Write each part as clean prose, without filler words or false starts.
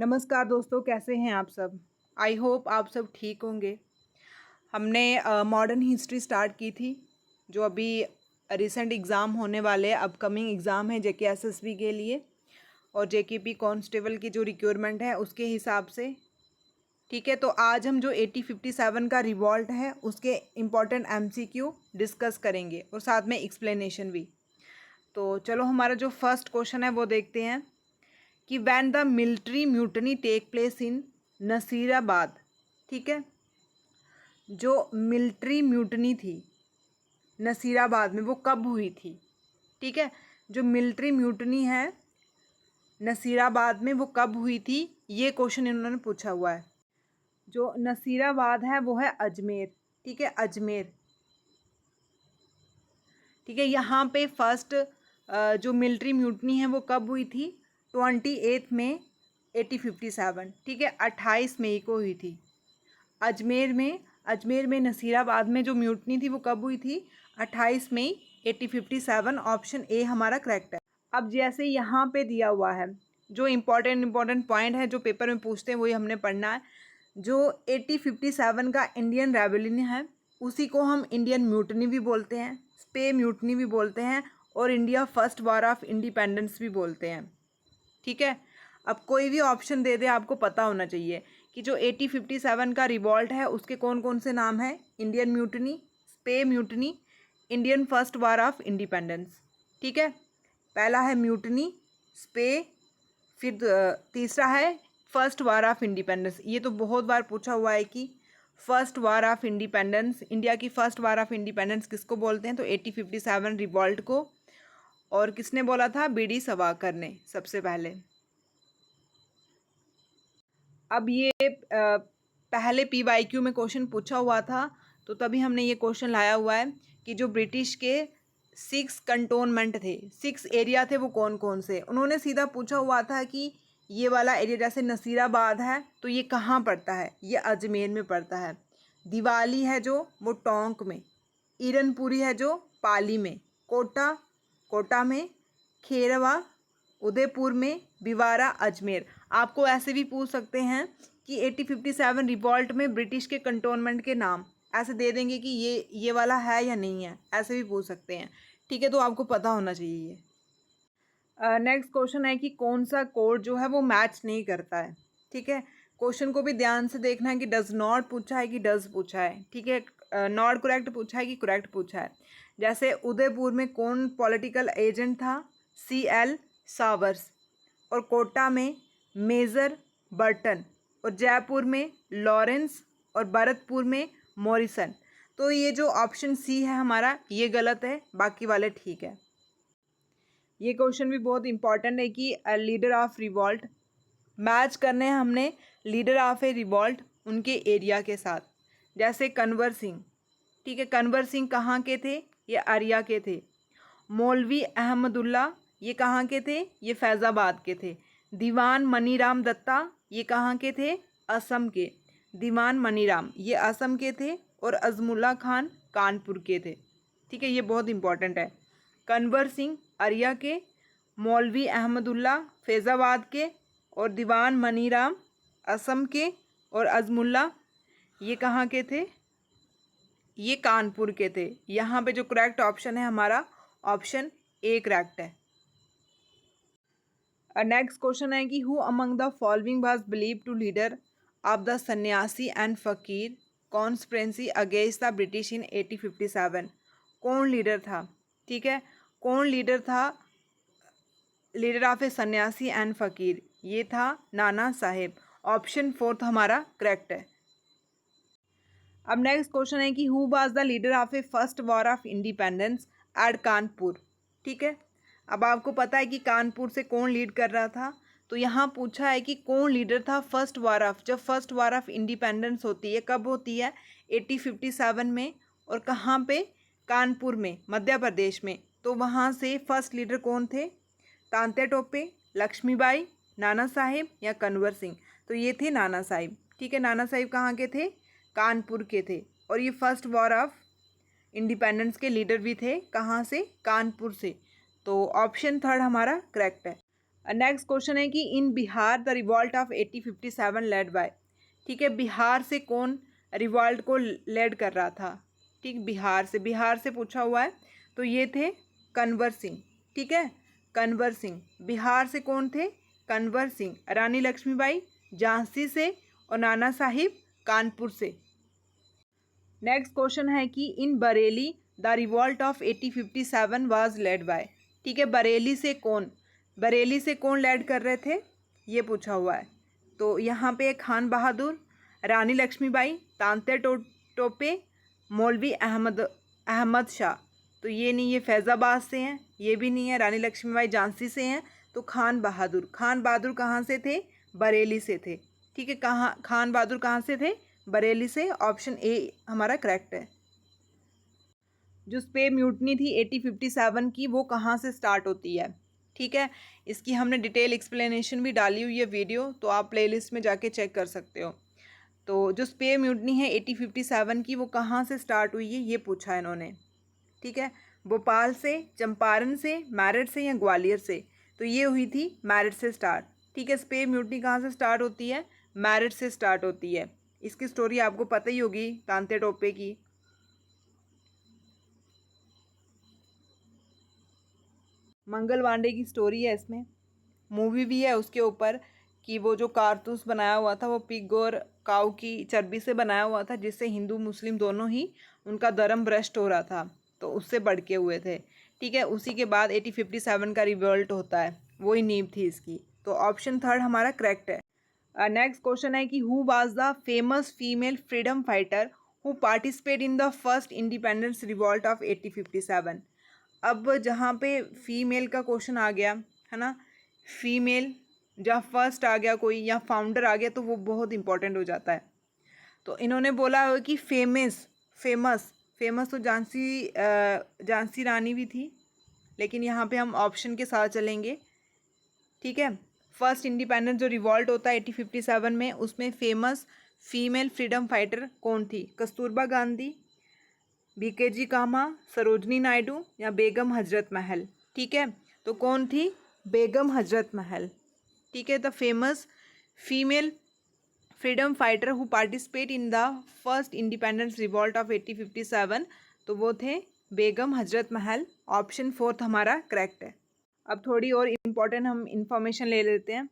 नमस्कार दोस्तों, कैसे हैं आप सब। आई होप आप सब ठीक होंगे। हमने मॉडर्न हिस्ट्री स्टार्ट की थी, जो अभी रिसेंट एग्ज़ाम होने वाले अपकमिंग एग्ज़ाम है जेके एसएसबी के लिए और जेकेपी कांस्टेबल की जो रिक्वायरमेंट है उसके हिसाब से। ठीक है, तो आज हम जो 8057 का रिवॉल्ट है उसके इम्पॉर्टेंट एमसीक्यू डिस्कस करेंगे और साथ में एक्सप्लेनेशन भी। तो चलो हमारा जो फर्स्ट क्वेश्चन है वो देखते हैं कि when the military mutiny take place in Nasirabad. ठीक है, जो मिलिट्री म्यूटनी थी नसीराबाद में वो कब हुई थी। ठीक है, जो मिलिट्री म्यूटनी है नसीराबाद में वो कब हुई थी, ये क्वेश्चन इन्होंने पूछा हुआ है। जो नसीराबाद है वो है अजमेर। ठीक है, अजमेर। ठीक है, यहाँ पे फर्स्ट जो मिलिट्री म्यूटनी है वो कब हुई थी, 28 मई 1857। ठीक है, 28 मई को हुई थी अजमेर में। अजमेर में नसीराबाद में जो म्यूटनी थी वो कब हुई थी, 28 मई 1857। ऑप्शन ए हमारा करेक्ट है। अब जैसे यहाँ पे दिया हुआ है जो इम्पोर्टेंट पॉइंट है जो पेपर में पूछते हैं वही हमने पढ़ना है। जो 1857 का इंडियन रेवोल्यूशन है उसी को हम इंडियन म्यूटनी भी बोलते हैं, स्पे म्यूटनी भी बोलते हैं और India first war of independence भी बोलते हैं। ठीक है, अब कोई भी ऑप्शन दे दे आपको पता होना चाहिए कि जो 1857 का रिवॉल्ट है उसके कौन कौन से नाम हैं, Indian mutiny, sepoy mutiny, Indian first war of independence. ठीक है, पहला है म्यूटनी, स्पे, फिर तीसरा है फर्स्ट वार ऑफ इंडिपेंडेंस। ये तो बहुत बार पूछा हुआ है कि first war of independence, India की फर्स्ट वार ऑफ इंडिपेंडेंस किसको बोलते हैं, तो 1857 रिवॉल्ट को। और किसने बोला था, बीडी सवाकर ने सबसे पहले। अब ये पहले पीवाईक्यू में क्वेश्चन पूछा हुआ था तो तभी हमने ये क्वेश्चन लाया हुआ है कि जो ब्रिटिश के 6 कंटोनमेंट थे, 6 एरिया थे, वो कौन कौन से। उन्होंने सीधा पूछा हुआ था कि ये वाला एरिया जैसे नसीराबाद है तो ये कहाँ पड़ता है, ये अजमेर में पड़ता है। दिवाली है जो वो टोंक में, ईरनपुरी है जो पाली में, कोटा कोटा में, खेरवा उदयपुर में, भिवारा अजमेर। आपको ऐसे भी पूछ सकते हैं कि 1857 रिवॉल्ट में ब्रिटिश के कंटोनमेंट के नाम ऐसे दे देंगे कि ये वाला है या नहीं है, ऐसे भी पूछ सकते हैं। ठीक है, तो आपको पता होना चाहिए ये। नेक्स्ट क्वेश्चन है कि कौन सा कोड जो है वो मैच नहीं करता है। ठीक है, क्वेश्चन को भी ध्यान से देखना है कि डज नॉट पूछा है कि डज पूछा है। ठीक है, नॉट करेक्ट पूछा है कि करेक्ट पूछा है। जैसे उदयपुर में कौन पॉलिटिकल एजेंट था, CL सावर्स, और कोटा में मेजर बर्टन, और जयपुर में लॉरेंस, और भरतपुर में मॉरिसन। तो ये जो ऑप्शन सी है हमारा ये गलत है, बाकी वाले ठीक है। ये क्वेश्चन भी बहुत इंपॉर्टेंट है कि लीडर ऑफ रिवॉल्ट मैच करने हैं हमने, लीडर ऑफ ए रिवॉल्ट उनके एरिया के साथ। जैसे कन्वर सिंह, ठीक है, कन्वर सिंह कहाँ के थे, ये अरिया के थे। मौलवी अहमदुल्ला ये कहाँ के थे, ये फैज़ाबाद के थे। दीवान मनीराम दत्ता ये कहाँ के थे, असम के। दीवान मनीराम ये असम के थे और अज़मुल्ला खान कानपुर के थे। ठीक है, ये बहुत इंपॉर्टेंट है। कन्वर सिंह अरिया के, मौलवी अहमदुल्ला फैज़ाबाद के, और दीवान मनीराम असम के, और अज़मुल्ला ये कहाँ के थे, ये कानपुर के थे। यहाँ पे जो करेक्ट ऑप्शन है हमारा ऑप्शन ए करेक्ट है। नेक्स्ट क्वेश्चन है कि who among the following was believe to leader of the Sannyasi and Fakir conspiracy against the British in 1857। कौन लीडर था। ठीक है, कौन लीडर था, लीडर ऑफ ए सन्यासी एंड फकीर, ये था नाना साहेब। ऑप्शन 4 हमारा करेक्ट है। अब नेक्स्ट क्वेश्चन है कि who was the leader of a first war of independence at Kanpur. ठीक है, अब आपको पता है कि कानपुर से कौन लीड कर रहा था, तो यहाँ पूछा है कि कौन लीडर था फर्स्ट वॉर ऑफ, जब फर्स्ट वॉर ऑफ इंडिपेंडेंस होती है कब होती है, 1857 में, और कहाँ पे, कानपुर में, मध्य प्रदेश में। तो वहाँ से फर्स्ट लीडर कौन थे, तांत्या टोपे, लक्ष्मीबाई, नाना साहेब या कन्वर सिंह। तो ये थे नाना साहिब। ठीक है, नाना साहिब कहाँ के थे, कानपुर के थे, और ये फर्स्ट वॉर ऑफ इंडिपेंडेंस के लीडर भी थे, कहाँ से, कानपुर से। तो ऑप्शन 3 हमारा करेक्ट है। नेक्स्ट क्वेश्चन है कि in Bihar the revolt of 1857 led by. ठीक है, बिहार से कौन रिवॉल्ट को लेड कर रहा था? ठीक, बिहार से पूछा हुआ है। तो ये थे कन्वर सिंह। ठीक है, कन्वर सिंह। बिहार से कौन थे? कन्वर सिंह। रानी लक्ष्मीबाई झांसी से और नाना साहिब कानपुर से। नेक्स्ट क्वेश्चन है कि in Bareilly the revolt of 1857 was led by. ठीक है, बरेली से कौन लेड कर रहे थे, ये पूछा हुआ है। तो यहाँ पे खान बहादुर, रानी लक्ष्मीबाई, तांते टोपे, मौलवी अहमद शाह। तो ये नहीं, ये फैज़ाबाद से हैं। ये भी नहीं है। रानी लक्ष्मीबाई झांसी से हैं। तो खान बहादुर कहाँ से थे? बरेली से थे। ठीक है, खान बहादुर कहाँ से थे? बरेली से। ऑप्शन ए हमारा करेक्ट है। जो स्पे म्यूटनी थी 1857 की, वो कहाँ से स्टार्ट होती है? ठीक है, इसकी हमने डिटेल एक्सप्लेनेशन भी डाली हुई है वीडियो, तो आप प्लेलिस्ट में जाके चेक कर सकते हो। तो जो स्पे म्यूटनी है 1857 की, वो कहाँ से स्टार्ट हुई है, ये पूछा है इन्होंने। ठीक है, भोपाल से, चंपारण से, मेरठ से या ग्वालियर से। तो ये हुई थी मेरठ से स्टार्ट। ठीक है, स्पे म्यूटनी कहाँ से स्टार्ट होती है? मेरठ से स्टार्ट होती है। इसकी स्टोरी आपको पता ही होगी, तांते टोपे की। मंगल पांडे की स्टोरी है इसमें। मूवी भी है उसके ऊपर कि वो जो कारतूस बनाया हुआ था वो पिग और काऊ की चर्बी से बनाया हुआ था, जिससे हिंदू मुस्लिम दोनों ही उनका धर्म भ्रष्ट हो रहा था, तो उससे भड़के हुए थे। ठीक है, उसी के बाद 1857 का रिवोल्ट होता है, वही नींव थी इसकी। तो ऑप्शन थर्ड हमारा करेक्ट है। नेक्स्ट क्वेश्चन है कि who was the famous female freedom fighter who participate in the first independence revolt of 1857। अब जहाँ पे फीमेल का क्वेश्चन आ गया है ना, फीमेल जहाँ फर्स्ट आ गया कोई या फाउंडर आ गया, तो वो बहुत इंपॉर्टेंट हो जाता है। तो इन्होंने बोला है कि फेमस तो झांसी रानी भी थी, लेकिन यहाँ पे हम ऑप्शन के साथ चलेंगे। ठीक है, फर्स्ट इंडिपेंडेंस जो रिवॉल्ट होता है 1857 में, उसमें फेमस फीमेल फ्रीडम फाइटर कौन थी? कस्तूरबा गांधी, बीकेजी कामा, सरोजनी नायडू या बेगम हजरत महल। ठीक है, तो कौन थी? बेगम हजरत महल। ठीक है, the famous female freedom fighter who participate in the first independence revolt of 1857, तो वो थे बेगम हजरत महल। ऑप्शन फोर्थ हमारा करेक्ट है। अब थोड़ी और इम्पोर्टेंट हम इंफॉर्मेशन ले लेते हैं।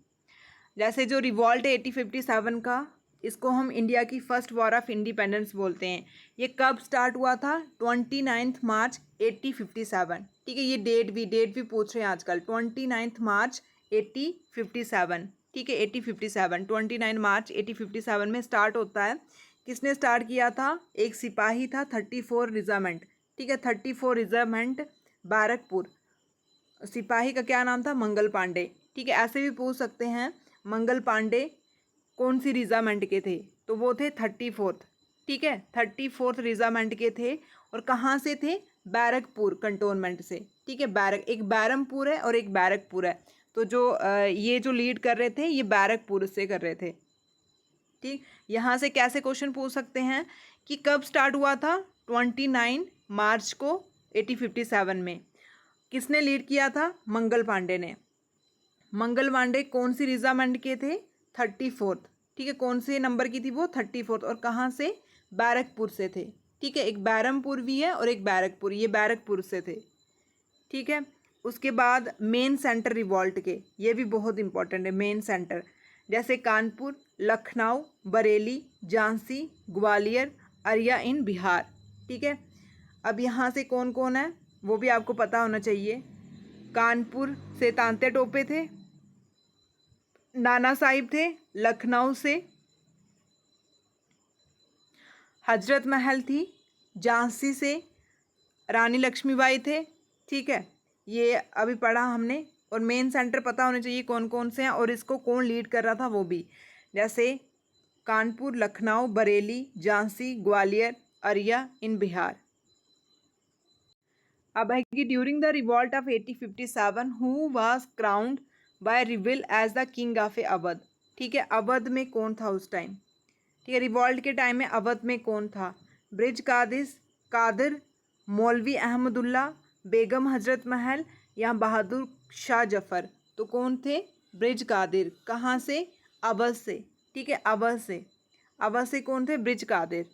जैसे जो रिवॉल्ट है 1857 का, इसको हम इंडिया की फर्स्ट वॉर ऑफ इंडिपेंडेंस बोलते हैं। ये कब स्टार्ट हुआ था? 29 मार्च 1857। ठीक है, ये डेट भी पूछ रहे हैं आजकल। 29 मार्च 1857। ठीक है, 1857 29 मार्च 1857 में स्टार्ट होता है। किसने स्टार्ट किया था? एक सिपाही था, 34 रिजामेंट। ठीक है, 34 रिजामेंट बैरकपुर। सिपाही का क्या नाम था? मंगल पांडे। ठीक है, ऐसे भी पूछ सकते हैं, मंगल पांडे कौन सी रिजामेंट के थे? तो वो थे 34th। ठीक है, 34th रिजामेंट के थे। और कहाँ से थे? बैरकपुर कंटोनमेंट से। ठीक है, एक बैरमपुर है और एक बैरकपुर है। तो जो ये जो लीड कर रहे थे, ये बैरकपुर से कर रहे थे। ठीक, यहाँ से कैसे क्वेश्चन पूछ सकते हैं कि कब स्टार्ट हुआ था? 29 मार्च को 1857 में। किसने लीड किया था? मंगल पांडे ने। मंगल पांडे कौन सी रिजामेंट के थे? 34th। ठीक है, कौन से नंबर की थी वो? 34th। और कहाँ से? बैरकपुर से थे। ठीक है, एक बैरमपुर भी है और एक बैरकपुर, ये बैरकपुर से थे। ठीक है, उसके बाद मेन सेंटर रिवॉल्ट के, ये भी बहुत इंपॉर्टेंट है। मेन सेंटर जैसे कानपुर, लखनऊ, बरेली, झांसी, ग्वालियर, अरिया इन बिहार। ठीक है, अब यहाँ से कौन कौन है वो भी आपको पता होना चाहिए। कानपुर से तांते टोपे थे, नाना साहिब थे। लखनऊ से हजरत महल थी। झांसी से रानी लक्ष्मीबाई थे। ठीक है, ये अभी पढ़ा हमने। और मेन सेंटर पता होने चाहिए कौन कौन से हैं और इसको कौन लीड कर रहा था वो भी। जैसे कानपुर, लखनऊ, बरेली, झांसी, ग्वालियर, अरिया इन बिहार। अब है कि during the revolt of 1857 who was crowned by रिविल as the king of a Awadh. ठीक है, अवध में कौन था उस टाइम? ठीक है, रिवॉल्ट के टाइम में अवध में कौन था? ब्रिज कादिर, मौलवी अहमदुल्ला, बेगम हजरत महल या बहादुर शाह जफर। तो कौन थे? ब्रिज कादिर। कहाँ से? अवध से। ठीक है, अवध से। अवध से कौन थे? ब्रिज कादिर।